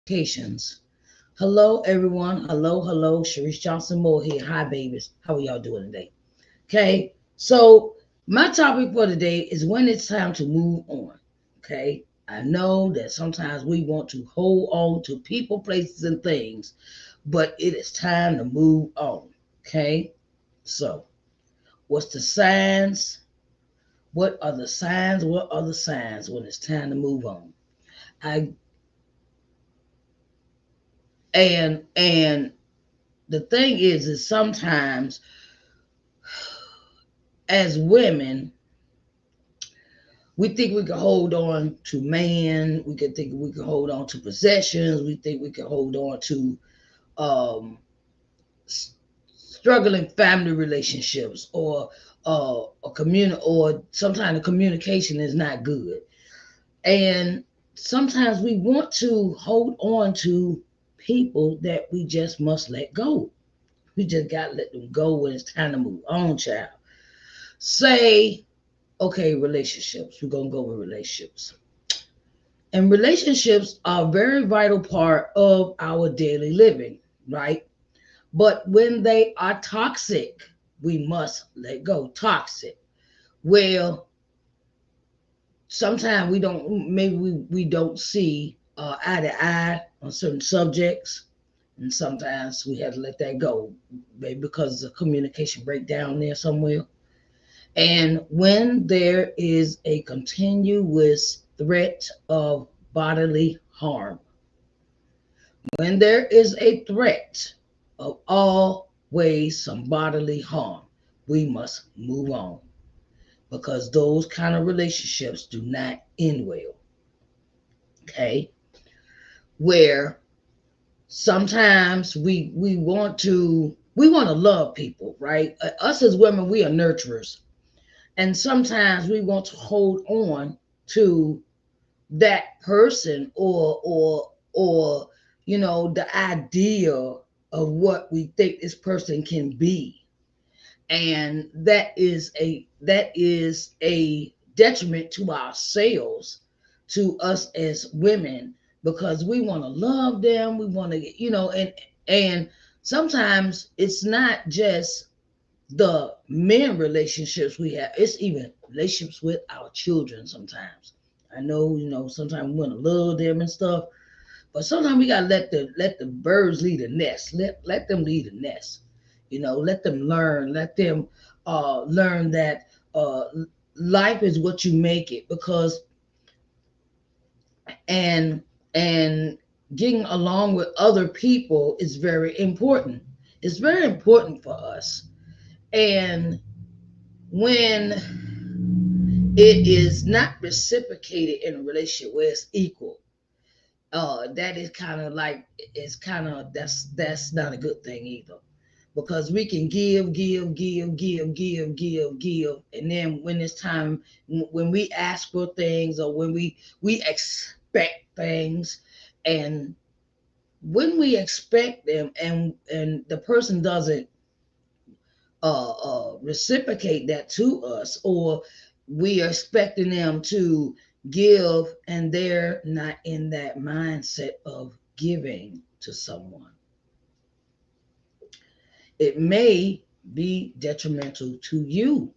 Communications. Hello, everyone. Hello, hello. Sharice Johnson Moore here. Hi, babies. How are y'all doing today? Okay, so my topic for today is when it's time to move on. Okay, I know that sometimes we want to hold on to people, places, and things, but it is time to move on. Okay, so what's the signs? What are the signs? What are the signs when it's time to move on? I and the thing is sometimes as women, we think we can hold on to man. We can think we can hold on to possessions. We think we can hold on to um, struggling family relationships, or a community, or sometimes the communication is not good. And sometimes we want to hold on to people that we just must let go. We just got to let them go when it's time to move on, child. Say, okay, relationships. We're gonna go with relationships. And relationships are a very vital part of our daily living, right? But when they are toxic, we must let go. Toxic. Well, sometimes we don't, maybe we don't see eye to eye on certain subjects. And sometimes we have to let that go, maybe because of communication breakdown there somewhere. And when there is a continuous threat of bodily harm, when there is a threat of always some bodily harm, we must move on, because those kind of relationships do not end well. Okay, where sometimes we want to love people, right? Us as women, we are nurturers, and sometimes we want to hold on to that person, or the idea of what we think this person can be. And that is a detriment to ourselves, to us as women, because we want to love them, we want to, and sometimes it's not just the men relationships we have, it's even relationships with our children sometimes. I know, sometimes we want to love them and stuff, but sometimes we gotta let the birds leave the nest. Let them leave the nest. Let them learn. Let them learn that life is what you make it. Because and and getting along with other people is very important. It's very important for us. And when it is not reciprocated in a relationship where it's equal, that is kind of like, it's kind of, that's not a good thing either. Because we can give, and then when it's time, when we ask for things, or when we expect things, and when we expect them, and the person doesn't reciprocate that to us, or we are expecting them to give, and they're not in that mindset of giving to someone, it may be detrimental to you,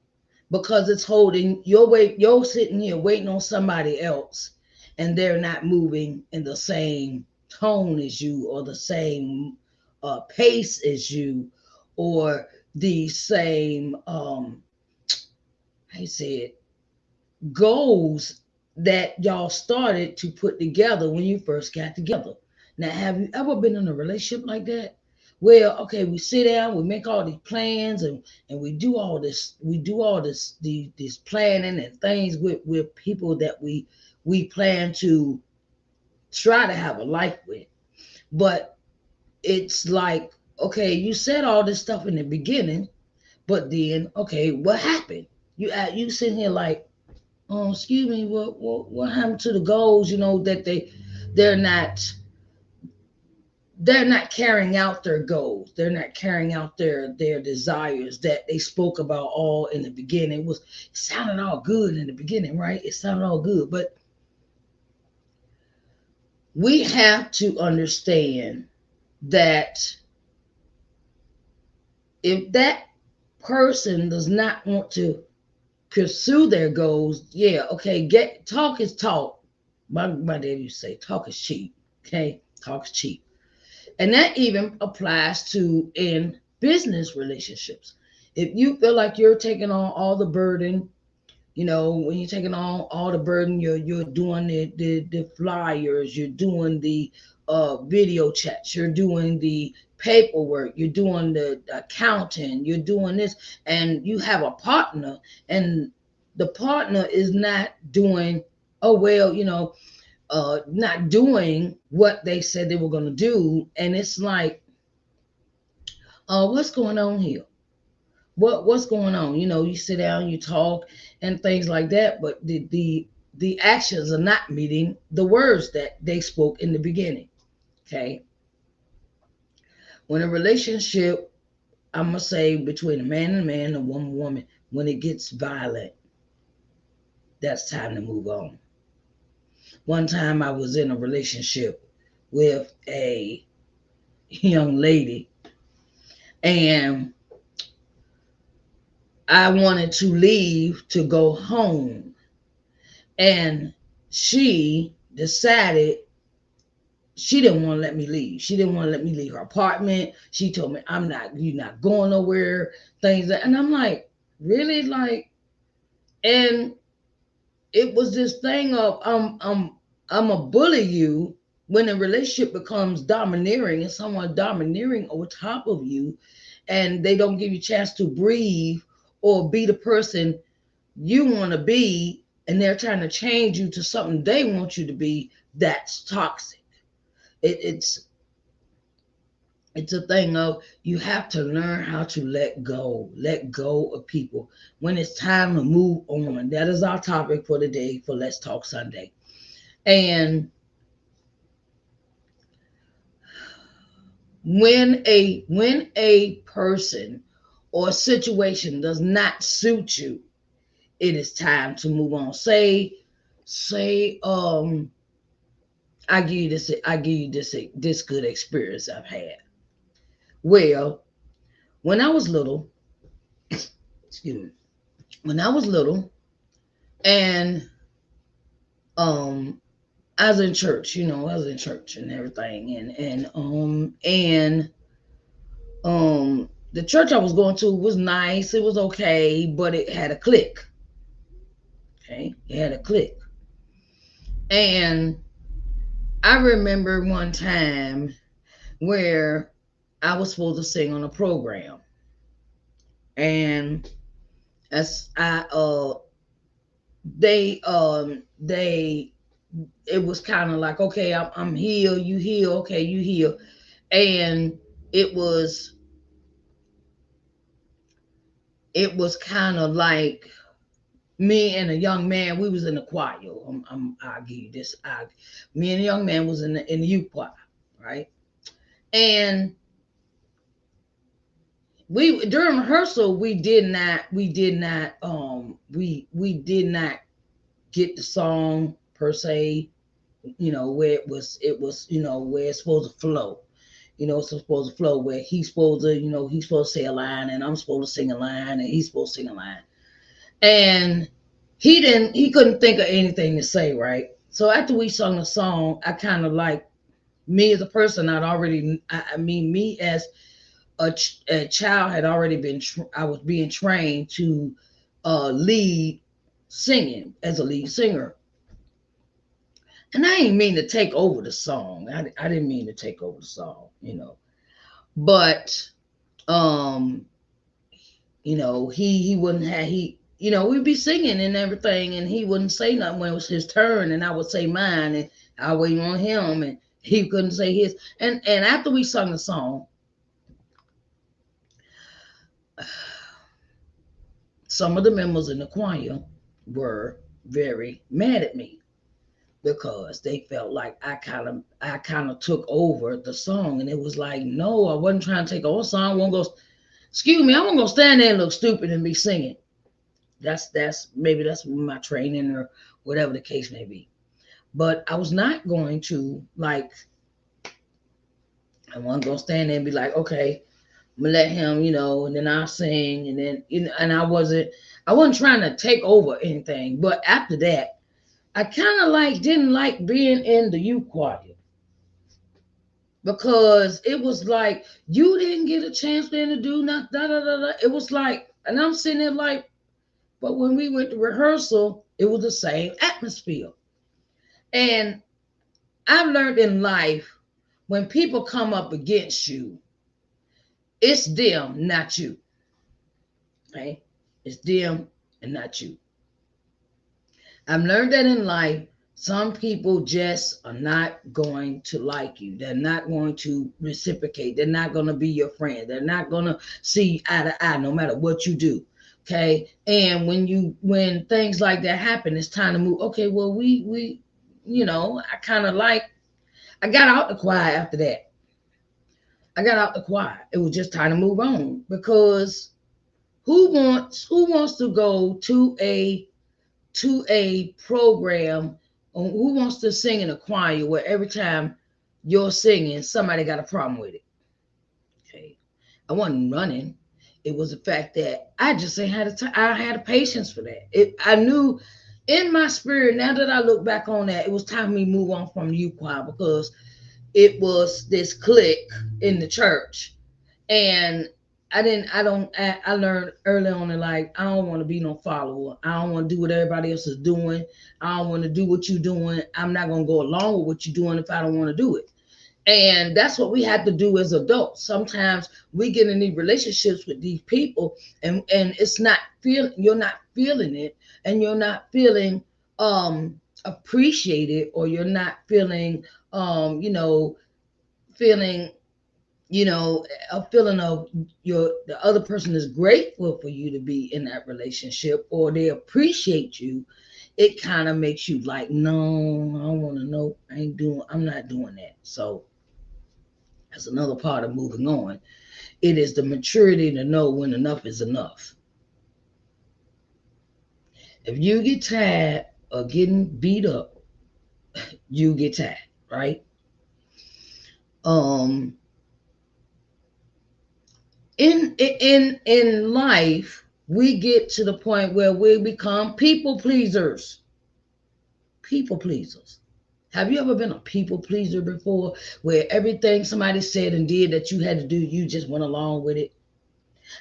because it's holding your weight. You're sitting here waiting on somebody else, and they're not moving in the same tone as you, or the same pace as you, or the same I said goals that y'all started to put together when you first got together. Now, have you ever been in a relationship like that? Well, okay, we sit down, we make all these plans, and we do all this this planning and things with people that we plan to try to have a life with. But it's like, okay, you said all this stuff in the beginning, but then, okay, what happened? You sitting here like, excuse me, what happened to the goals? That they're not they're not carrying out their goals. They're not carrying out their desires that they spoke about all in the beginning. It sounded all good in the beginning, right? It sounded all good, but We have to understand that if that person does not want to pursue their goals, yeah, okay, get talk is talk. My dad used to say talk is cheap. Okay, talk is cheap. And that even applies to in business relationships. If you feel like you're taking on all the burden, when you're taking on all the burden, you're doing the flyers, you're doing the video chats, you're doing the paperwork, you're doing the accounting, you're doing this, and you have a partner, and the partner is not doing, oh well, not doing what they said they were going to do, and it's like, what's going on here? What's going on? You sit down, you talk, and things like that, but the actions are not meeting the words that they spoke in the beginning. Okay, when a relationship, I'm gonna say between a man and a man, a woman, when it gets violent, that's time to move on. One time I was in a relationship with a young lady, and I wanted to leave to go home, and she decided she didn't want to let me leave. She didn't want to let me leave her apartment. She told me, you're not going nowhere, things that, and I'm like, really? Like, and it was this thing of, I'm a bully you. When a relationship becomes domineering and someone domineering over top of you, and they don't give you a chance to breathe or be the person you want to be, and they're trying to change you to something they want you to be, that's toxic. It's a thing of, you have to learn how to let go of people when it's time to move on. That is our topic for the day for Let's Talk Sunday. And when a person or situation does not suit you, it is time to move on. Say I give you this good experience I've had. Well, when I was little, excuse me, when I was little, and um I was in church, I was in church and everything, and the church I was going to was nice, it was okay, but it had a clique. Okay, it had a clique. And I remember one time where I was supposed to sing on a program, and as I they it was kind of like, okay, I'm here, you here, okay, you here. And it was it was kind of like me and a young man, we was in the choir. I'll give you this. Me and a young man was in the youth choir, right? And we, during rehearsal, we did not get the song per se, where it was where it's supposed to flow. It's supposed to flow where he's supposed to say a line, and I'm supposed to sing a line, and he's supposed to sing a line. And he couldn't think of anything to say, right? So after we sung the song, I kind of like, me as a person, I mean, me as a child had already I was being trained to lead singing as a lead singer. And I didn't mean to take over the song. I didn't mean to take over the song. But um he wouldn't have he we'd be singing and everything, and he wouldn't say nothing when it was his turn, and I would say mine, and I wait on him, and he couldn't say his. And after we sung the song, some of the members in the choir were very mad at me because they felt like I kind of took over the song, and it was like, no, I wasn't trying to take over the song. I won't go. Excuse me, I won't go stand there and look stupid and be singing. That's maybe that's my training or whatever the case may be. But I was not going to like, I wasn't gonna stand there and be like, okay, I'm gonna let him, and then I'll sing, and then and I wasn't trying to take over anything. But after that, I kind of like didn't like being in the youth choir because it was like you didn't get a chance then to do nothing. Da, da, da, da. It was like, and I'm sitting there like, but when we went to rehearsal, it was the same atmosphere. And I've learned in life when people come up against you, it's them, not you. Okay, it's them and not you. I've learned that in life, some people just are not going to like you. They're not going to reciprocate. They're not going to be your friend. They're not going to see eye to eye no matter what you do. Okay. And when things like that happen, it's time to move. Okay, well, I kind of like, I got out the choir after that. I got out the choir. It was just time to move on because who wants to go to a program, who wants to sing in a choir where every time you're singing somebody got a problem with it? Okay, I wasn't running. It was the fact that I just ain't had I had a patience for that. I knew in my spirit, now that I look back on that, it was time for me to move on from youth choir because it was this clique in the church. And I learned early on in life, I don't want to be no follower. I don't want to do what everybody else is doing. I don't want to do what you're doing. I'm not going to go along with what you're doing if I don't want to do it. And that's what we have to do as adults. Sometimes we get in these relationships with these people, and it's not you're not feeling it, and you're not feeling appreciated, or you're not feeling feeling a feeling of the other person is grateful for you to be in that relationship, or they appreciate you. It kind of makes you like, no, I don't want to know. I'm not doing that. So that's another part of moving on. It is the maturity to know when enough is enough. If you get tired of getting beat up, you get tired, right? Um, in life, we get to the point where we become people pleasers. People pleasers. Have you ever been a people pleaser before, where everything somebody said and did that you had to do, you just went along with it?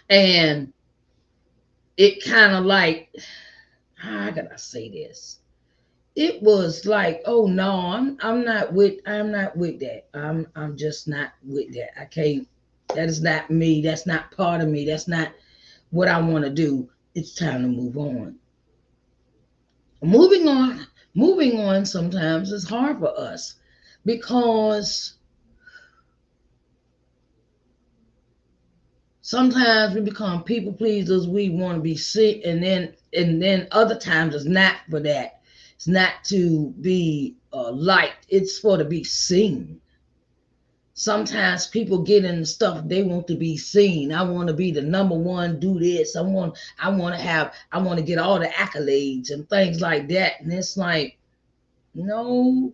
And it kind of like, how can I say this? It was like, oh no, I'm not with that. I'm just not with that. I can't. That is not me. That's not part of me. That's not what I want to do. It's time to move on. Moving on, moving on sometimes is hard for us because sometimes we become people pleasers. We want to be sick, and then other times it's not for that. It's not to be liked. It's for to be seen. Sometimes people get in stuff they want to be seen. I want to be the number one. Do this. I want to get all the accolades and things like that. And it's like, no,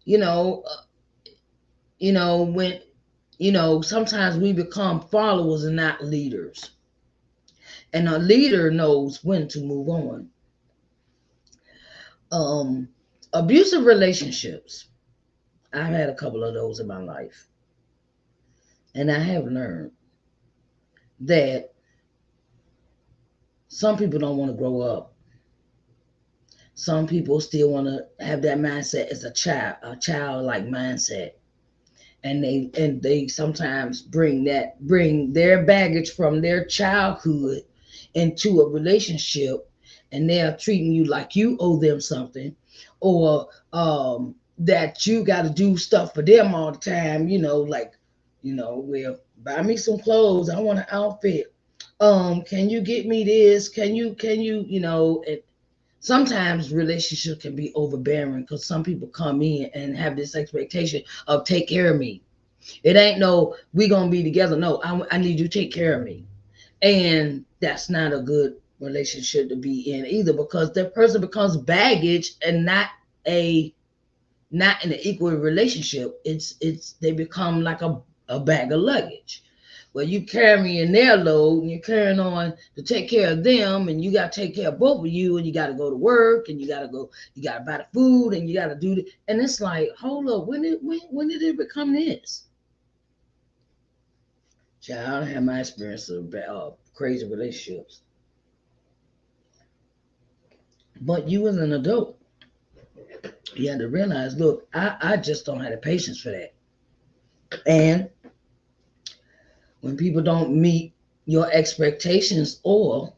you know, uh, when sometimes we become followers and not leaders. And a leader knows when to move on. Um, Abusive relationships. I've had a couple of those in my life, and I have learned that some people don't want to grow up. Some people still want to have that mindset as a childlike mindset, and they sometimes bring their baggage from their childhood into a relationship, and they are treating you like you owe them something, or that you got to do stuff for them all the time. Like, well, buy me some clothes. I want an outfit. Can you get me this? Can you, and sometimes relationships can be overbearing because some people come in and have this expectation of take care of me. It ain't no we gonna be together. No, I need you to take care of me, and that's not a good relationship to be in either, because that person becomes baggage and not a not in an equal relationship. It's they become like a bag of luggage. Well, you carrying their load and you're carrying on to take care of them, and you got to take care of both of you, and you got to go to work, and you got to buy the food, and you got to do the, and it's like, hold up, when did it become this? Child, I don't have my experience of crazy relationships, but you as an adult, you had to realize, look, I just don't have the patience for that. And when people don't meet your expectations, or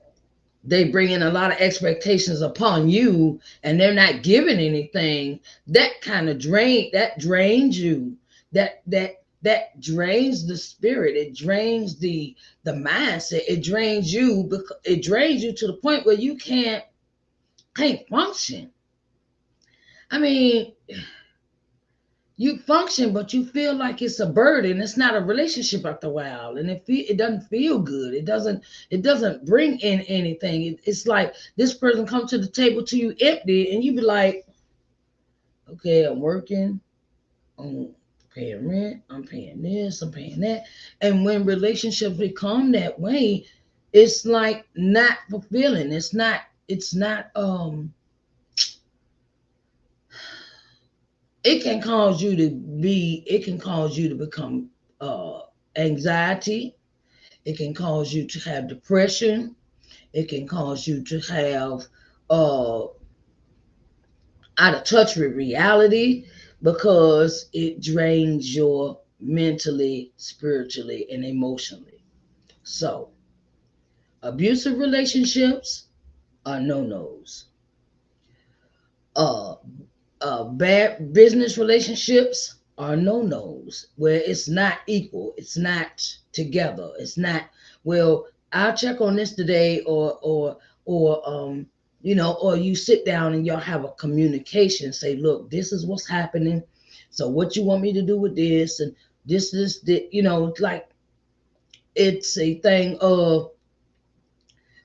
they bring in a lot of expectations upon you and they're not giving anything, that kind of drains you. That drains the spirit. It drains the mindset. It drains you, because it drains you to the point where you can't function. I mean, you function, but you feel like it's a burden. It's not a relationship after a while, and it doesn't feel good. It doesn't bring in anything. It's like this person comes to the table to you empty, and you be like, okay, I'm working, I'm paying rent, I'm paying this, I'm paying that. And when relationships become that way, it's like not fulfilling. It's not. It can cause you to become anxiety. It can cause you to have depression. It can cause you to have out of touch with reality, because it drains your mentally, spiritually, and emotionally. So abusive relationships are no-nos. uh Bad business relationships are no-nos, where it's not equal, it's not together, it's not, well, I'll check on this today, or you sit down and y'all have a communication, say, look, this is what's happening, so what you want me to do with this, and like, it's a thing of,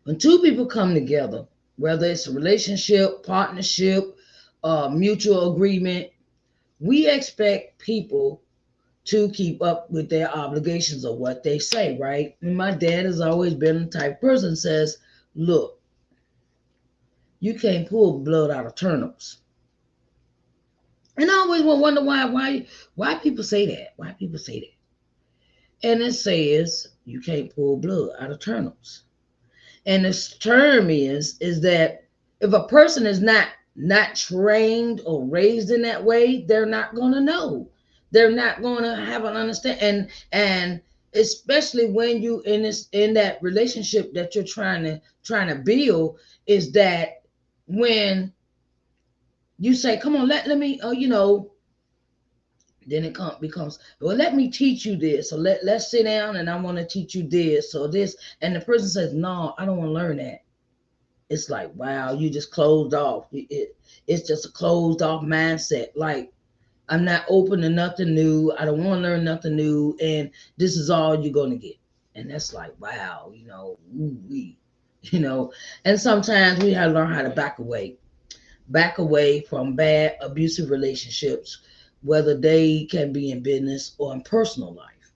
when two people come together, whether it's a relationship, partnership, mutual agreement, we expect people to keep up with their obligations of what they say, right? And my dad has always been the type of person that says, look, you can't pull blood out of turnips. And I always wonder why people say that. Why people say that. And it says you can't pull blood out of turnips. And this term is that if a person is not trained or raised in that way, they're not going to know. They're not going to have an understanding. And especially when you in that relationship that you're trying to build, is that when you say, come on, let me, then becomes, well, let me teach you this, or let's sit down and I want to teach you this or this, and the person says, no, I don't want to learn that. It's like, wow, you just closed off. It's just a closed off mindset. Like, I'm not open to nothing new. I don't want to learn nothing new. And this is all you're going to get. And that's like, wow, ooh-wee, you know. And sometimes we have to learn how to back away from bad, abusive relationships, whether they can be in business or in personal life.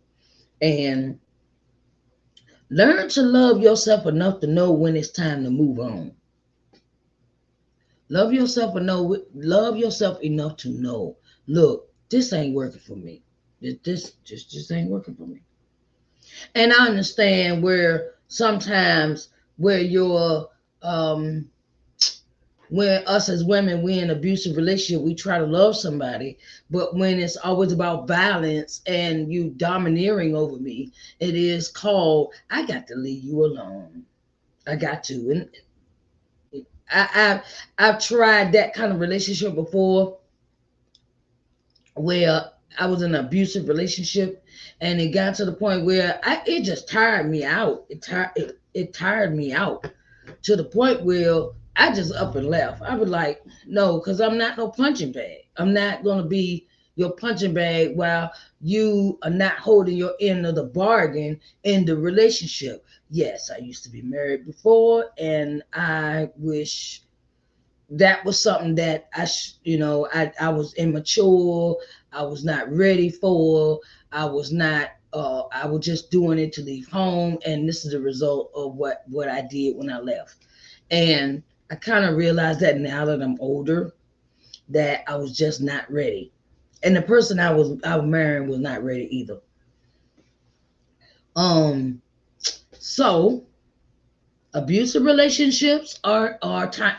And learn to love yourself enough to know when it's time to move on. Love yourself enough to know, look, this ain't working for me. This just ain't working for me. And I understand where sometimes where you're when us as women, we in abusive relationship, we try to love somebody, but when it's always about violence and you domineering over me, it is called, I got to leave you alone. I got to. And I've tried that kind of relationship before, where I was in an abusive relationship, and it got to the point where it just tired me out. It tired me out to the point where I just up and left. I was like, no, because I'm not no punching bag. I'm not gonna be your punching bag while you are not holding your end of the bargain in the relationship. Yes, I used to be married before, and I wish that was something that I was immature. I was not ready for. I was not. I was just doing it to leave home, and this is the result of what I did when I left. And I kind of realized that now that I'm older, that I was just not ready, and the person I was marrying was not ready either. Um, so abusive relationships are time.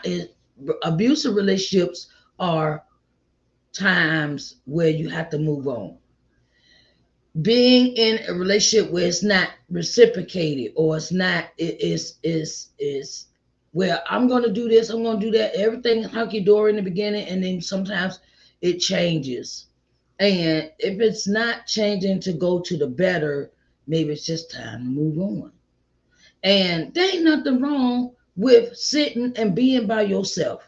Abusive relationships are times where you have to move on. Being in a relationship where it's not reciprocated, or it's not, is where I'm gonna do this, I'm gonna do that. Everything is hunky dory in the beginning, and then sometimes it changes. And if it's not changing to go to the better, maybe it's just time to move on. And there ain't nothing wrong with sitting and being by yourself.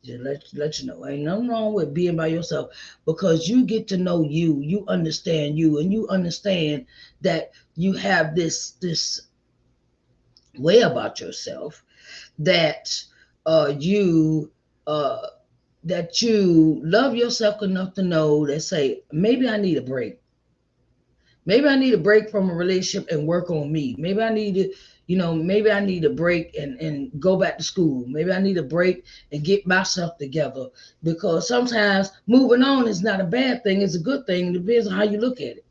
Just let you know, ain't nothing wrong with being by yourself, because you get to know you, you, and you understand that you have this way about yourself, that you uh that you love yourself enough to know that, say, maybe I need a break. Maybe I need a break from a relationship and work on me. Maybe I need to, maybe I need a break and go back to school. Maybe I need a break and get myself together. Because sometimes moving on is not a bad thing, it's a good thing. It depends on how you look at it.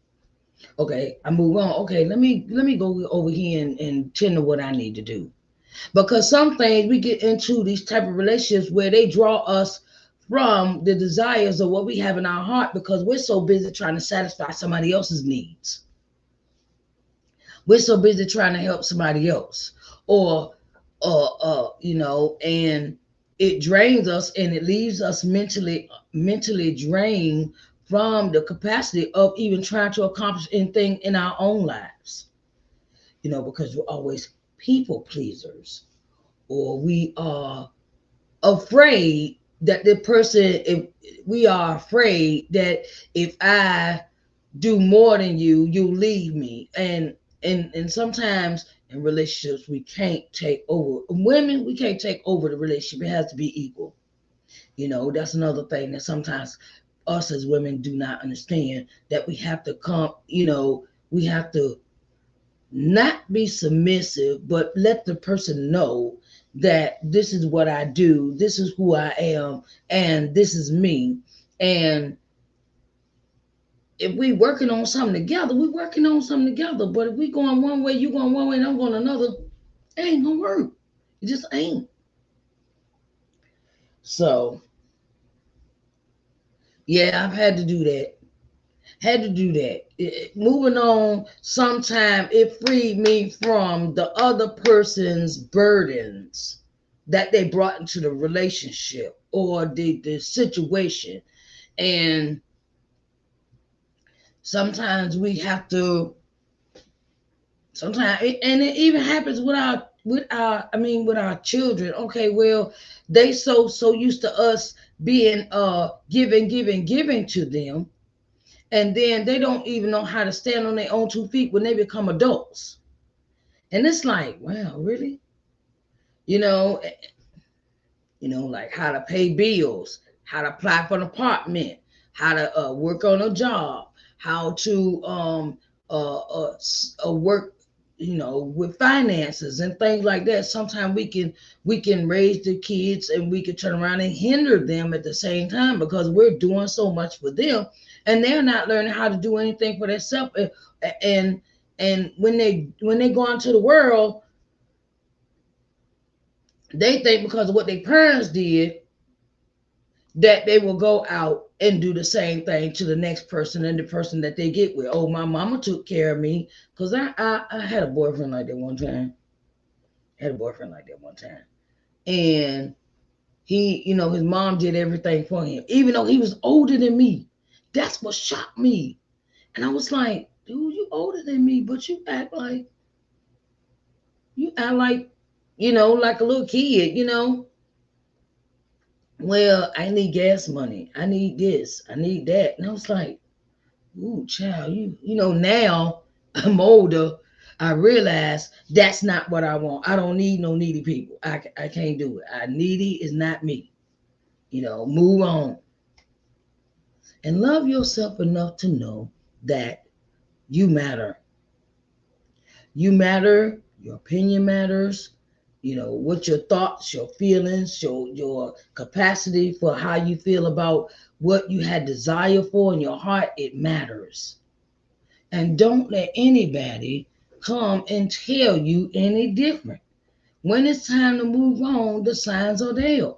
Okay, I move on. Okay, let me go over here and tend to what I need to do. Because some things we get into these type of relationships where they draw us from the desires of what we have in our heart, because we're so busy trying to satisfy somebody else's needs. We're so busy trying to help somebody else, or and it drains us, and it leaves us mentally drained from the capacity of even trying to accomplish anything in our own lives. Because we're always people pleasers, or we are afraid that the person if we are afraid that if I do more than you, you leave me. And sometimes in relationships we can't take over. Women, we can't take over the relationship. It has to be equal. That's another thing that sometimes us as women do not understand, that we have to come, we have to not be submissive, but let the person know that this is what I do, this is who I am, and this is me. And if we working on something together, we working on something together. But if we going one way, you going one way, and I'm going another, it ain't gonna work. It just ain't. So yeah, I've had to do that. Had to do that. Moving on, sometime it freed me from the other person's burdens that they brought into the relationship or the situation. And sometimes we have to, sometimes and it even happens with our children. Okay, well, they so used to us being giving to them, and then they don't even know how to stand on their own 2 feet when they become adults. And it's like, wow, really? you know like how to pay bills, how to apply for an apartment, how to work on a job, how to work, with finances and things like that. Sometimes we can raise the kids, and we can turn around and hinder them at the same time, because we're doing so much for them, and they're not learning how to do anything for themselves. And and when they go into the world, they think because of what their parents did, that they will go out and do the same thing to the next person, and the person that they get with. Oh, my mama took care of me. Because I had a boyfriend like that one time. And his mom did everything for him, even though he was older than me. That's what shocked me. And I was like, dude, you older than me, but you act like, like a little kid. Well, I need gas money. I need this. I need that. And I was like, ooh, child, now I'm older. I realize that's not what I want. I don't need no needy people. I can't do it. I needy is not me. Move on and love yourself enough to know that you matter. You matter. Your opinion matters. What your thoughts, your feelings, your capacity for how you feel about what you had desire for in your heart, it matters. And don't let anybody come and tell you any different. When it's time to move on, the signs are there.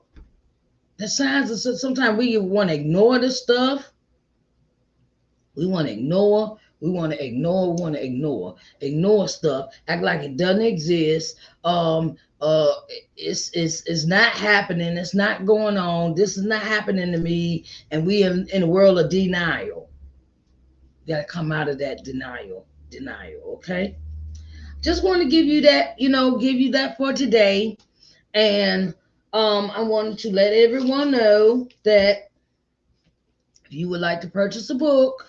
The signs are, sometimes we want to ignore this stuff. We want to ignore. We want to ignore. We want to ignore stuff. Act like it doesn't exist. It's not happening. It's not going on. This is not happening to me. And we in a world of denial. You got to come out of that denial. Okay. Just want to give you that. Give you that for today. And I wanted to let everyone know that if you would like to purchase a book,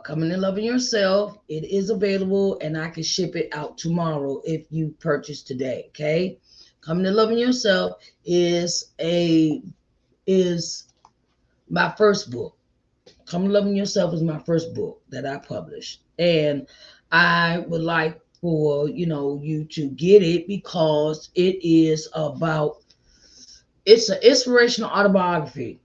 Coming and Loving Yourself, it is available, and I can ship it out tomorrow if you purchase today. Okay, Coming and Loving Yourself is my first book. Coming and Loving Yourself is my first book that I published, and I would like for you to get it because it is about, it's an inspirational autobiography.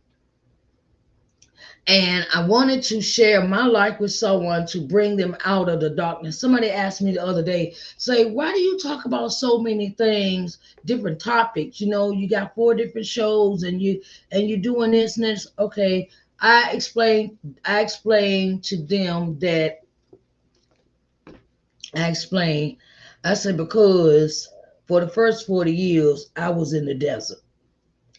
And I wanted to share my life with someone to bring them out of the darkness. Somebody asked me the other day, say, why do you talk about so many things, different topics? You got 4 different shows and you're doing this and this. Okay. I explained to them that I said, because for the first 40 years, I was in the desert.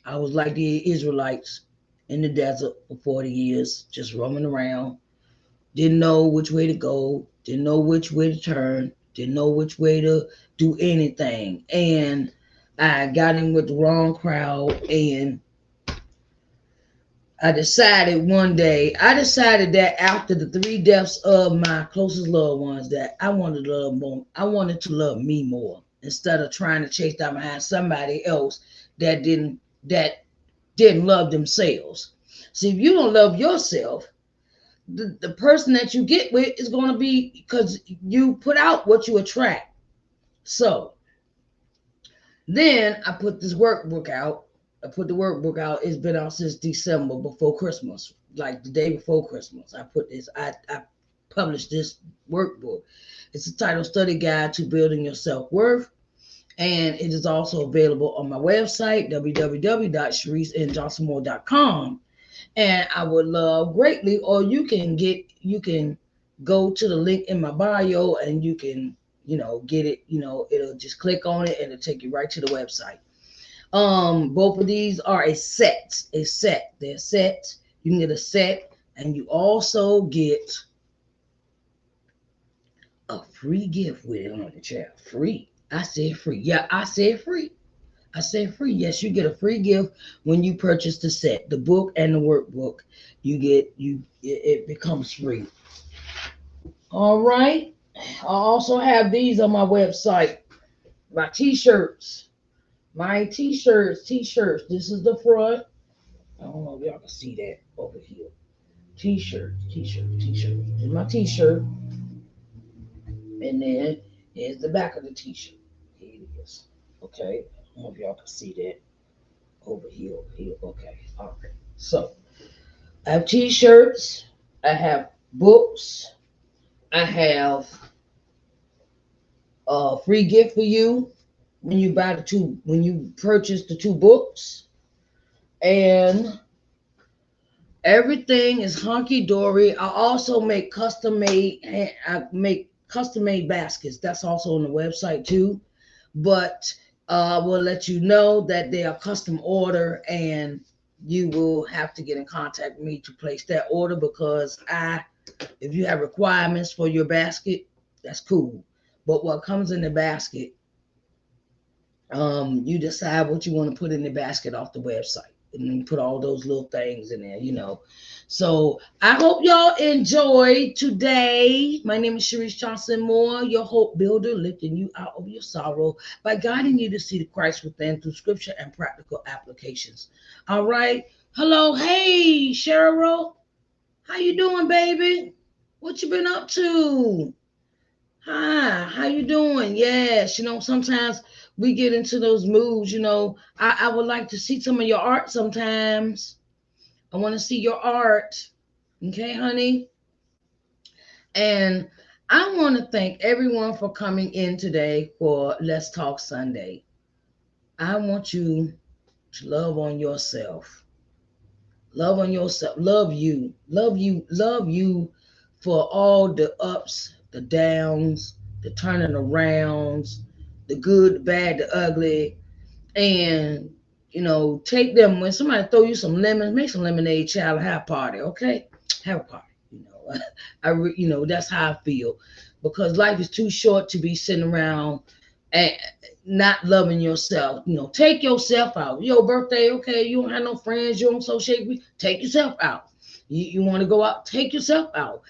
I was like the Israelites in the desert for 40 years, just roaming around. Didn't know which way to go, didn't know which way to turn, didn't know which way to do anything. And I got in with the wrong crowd, and I decided that after the 3 deaths of my closest loved ones, that I wanted to love more. I wanted to love me more instead of trying to chase down behind somebody else that didn't love themselves. See, if you don't love yourself, the person that you get with is going to be, because you put out what you attract. So then I put this workbook out. It's been out since December, before Christmas, like the day before Christmas. I published this workbook. It's a title Study Guide to Building Your Self-Worth. And it is also available on my website, www.sharicenjohnsonmoore.com. And I would love greatly, or you can go to the link in my bio and you can, get it, it'll just click on it and it'll take you right to the website. Both of these are a set. They're set. You can get a set, and you also get a free gift with it on the chair. Free. I said free. Yeah, I said free. Yes, you get a free gift when you purchase the set, the book and the workbook. It becomes free. All right. I also have these on my website. My t-shirts. This is the front. I don't know if y'all can see that over here. T-shirt. Here's my t-shirt. And then here's the back of the t-shirt. Here it is. Okay. I don't know if y'all can see that over here. Okay. All right. So I have t-shirts. I have books. I have a free gift for you when you purchase the 2 books. And everything is hunky dory. I also make custom made baskets. That's also on the website too. But will let you know that they are custom order, and you will have to get in contact with me to place that order, because if you have requirements for your basket, that's cool. But what comes in the basket, you decide what you want to put in the basket off the website. and then put all those little things in there, So I hope y'all enjoyed today. My name is Sharice Johnson Moore, your hope builder, lifting you out of your sorrow by guiding you to see the Christ within through scripture and practical applications. All right. Hello. Hey, Cheryl. How you doing, baby? What you been up to? Hi, how you doing? Yes, sometimes we get into those moods, I would like to see some of your art sometimes. I want to see your art. Okay, honey? And I want to thank everyone for coming in today for Let's Talk Sunday. I want you to love on yourself. Love on yourself. Love you. Love you. Love you for all the ups, the downs, the turning arounds, the good, the bad, the ugly. And, take them when somebody throw you some lemons, make some lemonade, child, and have a party, okay? Have a party. That's how I feel. Because life is too short to be sitting around and not loving yourself. Take yourself out. Your birthday, okay, you don't have no friends, you don't associate with, take yourself out. You want to go out, take yourself out.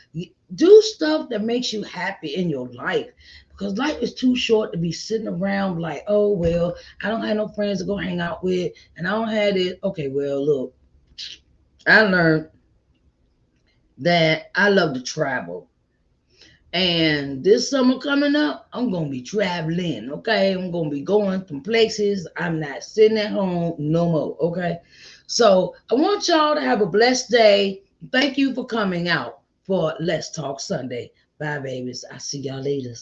Do stuff that makes you happy in your life. Because life is too short to be sitting around like, oh, well, I don't have no friends to go hang out with, and I don't have it. Okay, well, look, I learned that I love to travel. And this summer coming up, I'm going to be traveling, okay? I'm going to be going from places. I'm not sitting at home no more, okay? So I want y'all to have a blessed day. Thank you for coming out for Let's Talk Sunday. Bye, babies. I'll see y'all later.